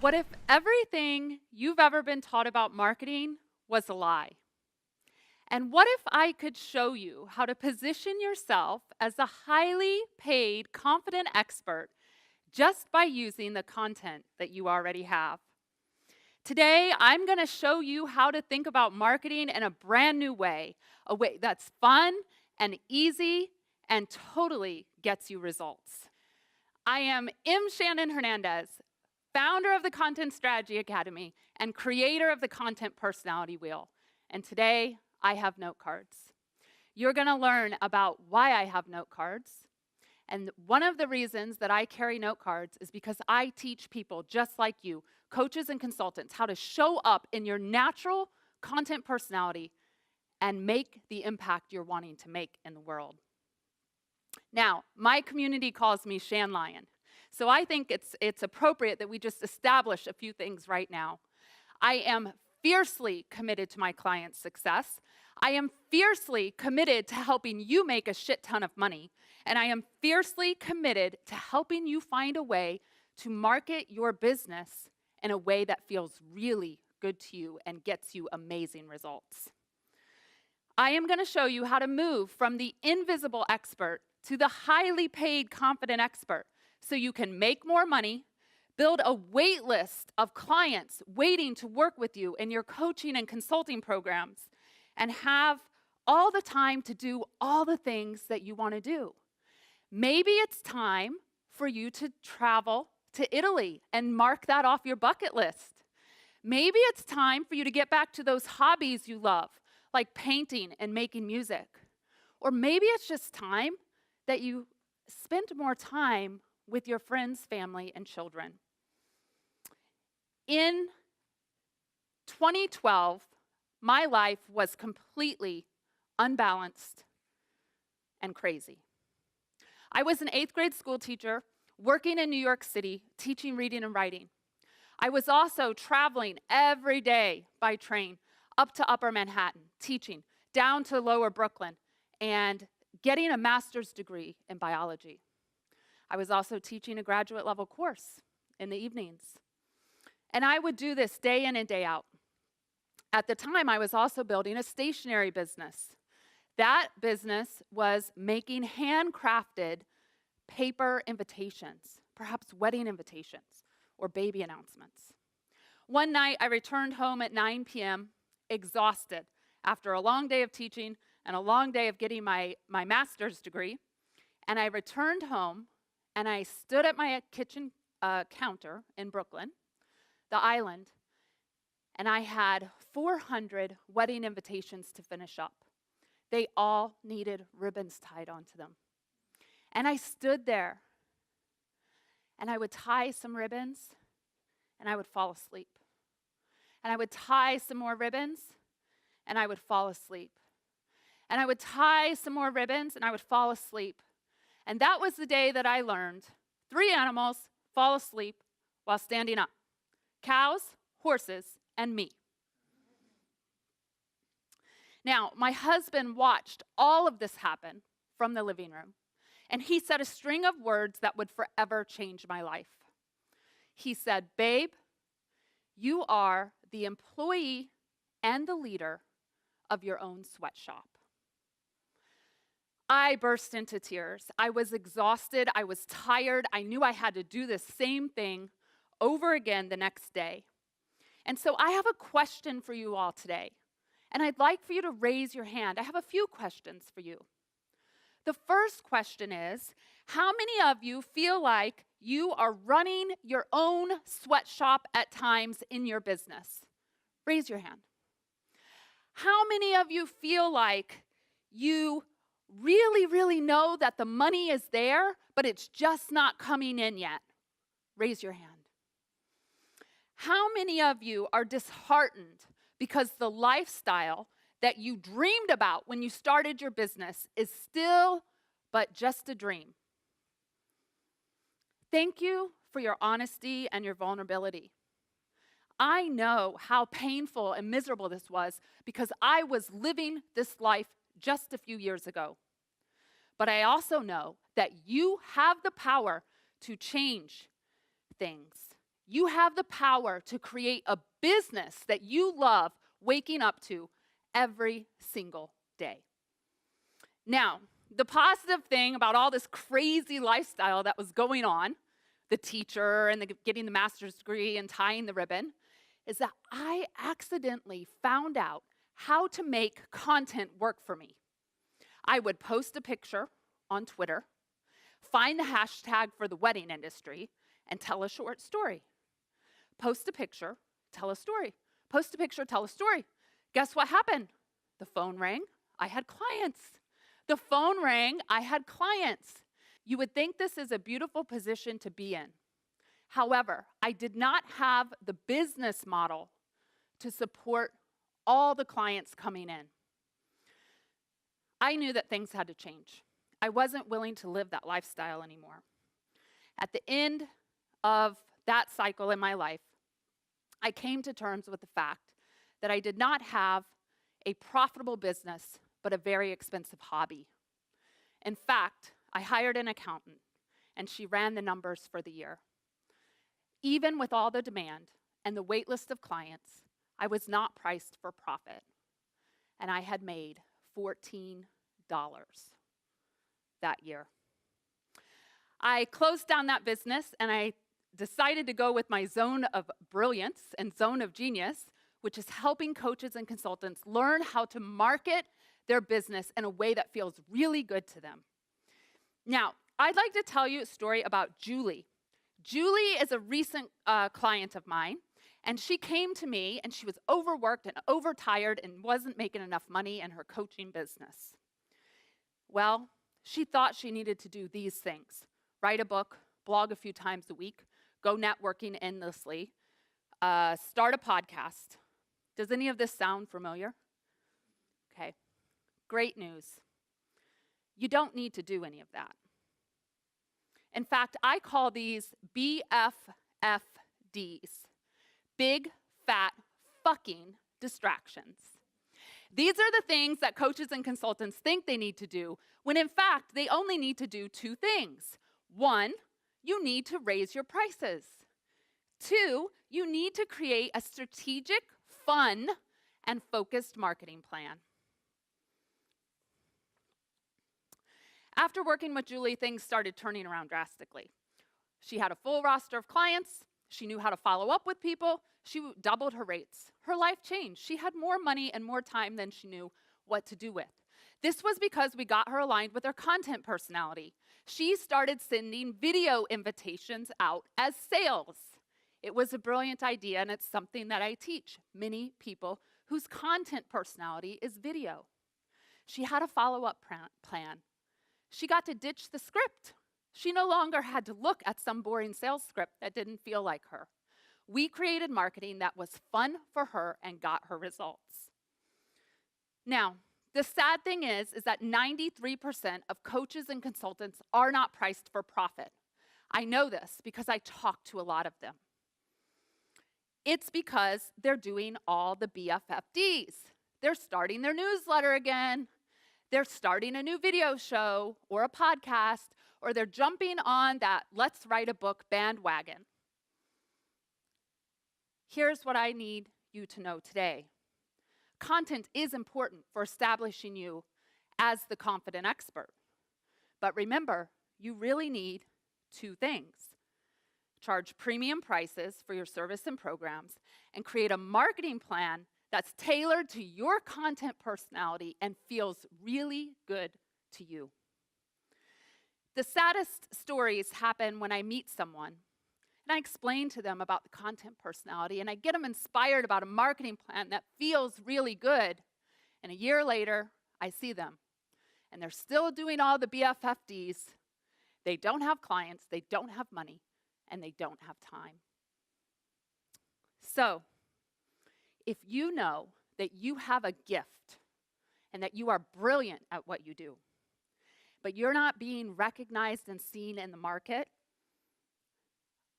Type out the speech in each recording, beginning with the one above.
What if everything you've ever been taught about marketing was a lie? And what if I could show you how to position yourself as a highly paid, confident expert just by using the content that you already have? Today, I'm going to show you how to think about marketing in a brand new way, a way that's fun and easy and totally gets you results. I am Shannon Hernandez, founder of the Content Strategy Academy and creator of the Content Personality Wheel. And today, I have note cards. You're going to learn about why I have note cards. And one of the reasons that I carry note cards is because I teach people just like you, coaches and consultants, how to show up in your natural content personality and make the impact you're wanting to make in the world. Now, my community calls me Shan Lion. So I think it's appropriate that we just establish a few things right now. I am fiercely committed to my clients' success. I am fiercely committed to helping you make a shit ton of money. And I am fiercely committed to helping you find a way to market your business in a way that feels really good to you and gets you amazing results. I am going to show you how to move from the invisible expert to the highly paid confident expert so you can make more money, build a wait list of clients waiting to work with you in your coaching and consulting programs, and have all the time to do all the things that you want to do. Maybe it's time for you to travel to Italy and mark that off your bucket list. Maybe it's time for you to get back to those hobbies you love, like painting and making music. Or maybe it's just time that you spend more time with your friends, family, and children. In 2012, my life was completely unbalanced and crazy. I was an 8th grade school teacher working in New York City, teaching reading and writing. I was also traveling every day by train up to Upper Manhattan, teaching, down to Lower Brooklyn, and getting a master's degree in biology. I was also teaching a graduate level course in the evenings. And I would do this day in and day out. At the time, I was also building a stationery business. That business was making handcrafted paper invitations, perhaps wedding invitations or baby announcements. One night, I returned home at 9 p.m., exhausted after a long day of teaching and a long day of getting my master's degree. And I returned home, and I stood at my kitchen counter in Brooklyn, the island, and I had 400 wedding invitations to finish up. They all needed ribbons tied onto them. And I stood there, and I would tie some ribbons, and I would fall asleep. And I would tie some more ribbons, and I would fall asleep. And I would tie some more ribbons, and I would fall asleep. And that was the day that I learned 3 animals fall asleep while standing up: cows, horses, and me. Now, my husband watched all of this happen from the living room, and he said a string of words that would forever change my life. He said, "Babe, you are the employee and the leader of your own sweatshop." I burst into tears. I was exhausted. I was tired. I knew I had to do the same thing over again the next day. And so I have a question for you all today. And I'd like for you to raise your hand. I have a few questions for you. The first question is, how many of you feel like you are running your own sweatshop at times in your business? Raise your hand. How many of you feel like you really know that the money is there, but it's just not coming in yet? Raise your hand. How many of you are disheartened because the lifestyle that you dreamed about when you started your business is still but just a dream? Thank you for your honesty and your vulnerability. I know how painful and miserable this was because I was living this life just a few years ago. But I also know that you have the power to change things. You have the power to create a business that you love waking up to every single day. Now, the positive thing about all this crazy lifestyle that was going on, the teacher and getting the master's degree and tying the ribbon, is that I accidentally found out how to make content work for me. I would post a picture on Twitter, find the hashtag for the wedding industry, and tell a short story. Post a picture, tell a story. Post a picture, tell a story. Guess what happened? The phone rang, I had clients. The phone rang, I had clients. You would think this is a beautiful position to be in. However, I did not have the business model to support all the clients coming in. I knew that things had to change. I wasn't willing to live that lifestyle anymore. At the end of that cycle in my life, I came to terms with the fact that I did not have a profitable business, but a very expensive hobby. In fact, I hired an accountant, and she ran the numbers for the year. Even with all the demand and the wait list of clients, I was not priced for profit, and I had made $14 that year. I closed down that business, and I decided to go with my zone of brilliance and zone of genius, which is helping coaches and consultants learn how to market their business in a way that feels really good to them. Now, I'd like to tell you a story about Julie. Julie is a recent client of mine, and she came to me, and she was overworked and overtired and wasn't making enough money in her coaching business. Well, she thought she needed to do these things: write a book, blog a few times a week, go networking endlessly, start a podcast. Does any of this sound familiar? Okay, great news. You don't need to do any of that. In fact, I call these BFFDs, big, fat, fucking distractions. These are the things that coaches and consultants think they need to do, when in fact, they only need to do two things. One, you need to raise your prices. Two, you need to create a strategic, fun, and focused marketing plan. After working with Julie, things started turning around drastically. She had a full roster of clients. She knew how to follow up with people. She doubled her rates. Her life changed. She had more money and more time than she knew what to do with. This was because we got her aligned with her content personality. She started sending video invitations out as sales. It was a brilliant idea, and it's something that I teach many people whose content personality is video. She had a follow-up plan. She got to ditch the script. She no longer had to look at some boring sales script that didn't feel like her. We created marketing that was fun for her and got her results. Now, the sad thing is that 93% of coaches and consultants are not priced for profit. I know this because I talk to a lot of them. It's because they're doing all the BFFDs. They're starting their newsletter again. They're starting a new video show or a podcast, or they're jumping on that let's write a book bandwagon. Here's what I need you to know today. Content is important for establishing you as the confident expert. But remember, you really need two things: charge premium prices for your service and programs, and create a marketing plan that's tailored to your content personality and feels really good to you. The saddest stories happen when I meet someone and I explain to them about the content personality and I get them inspired about a marketing plan that feels really good. And a year later, I see them and they're still doing all the BFFDs. They don't have clients, they don't have money, and they don't have time. So, if you know that you have a gift and that you are brilliant at what you do, but you're not being recognized and seen in the market,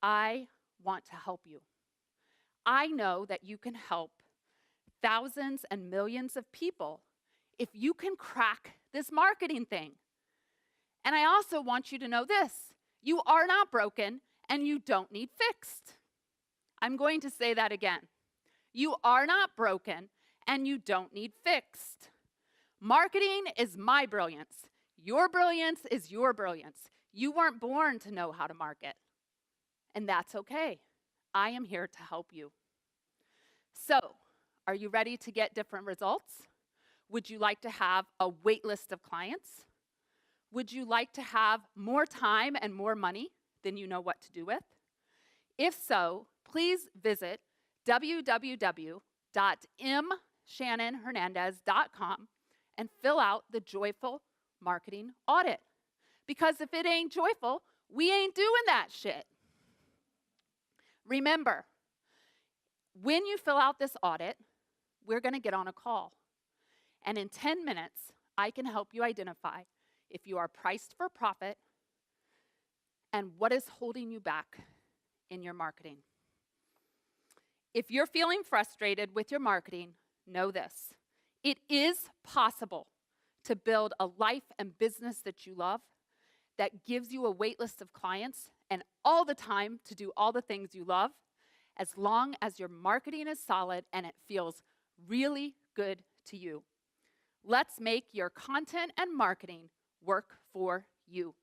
I want to help you. I know that you can help thousands and millions of people if you can crack this marketing thing. And I also want you to know this: you are not broken and you don't need fixed. I'm going to say that again. You are not broken, and you don't need fixed. Marketing is my brilliance. Your brilliance is your brilliance. You weren't born to know how to market, and that's okay. I am here to help you. So, are you ready to get different results? Would you like to have a wait list of clients? Would you like to have more time and more money than you know what to do with? If so, please visit www.mshannonhernandez.com and fill out the Joyful Marketing Audit. Because if it ain't joyful, we ain't doing that shit. Remember, when you fill out this audit, we're going to get on a call. And in 10 minutes, I can help you identify if you are priced for profit and what is holding you back in your marketing. If you're feeling frustrated with your marketing, know this. It is possible to build a life and business that you love, that gives you a wait list of clients and all the time to do all the things you love, as long as your marketing is solid and it feels really good to you. Let's make your content and marketing work for you.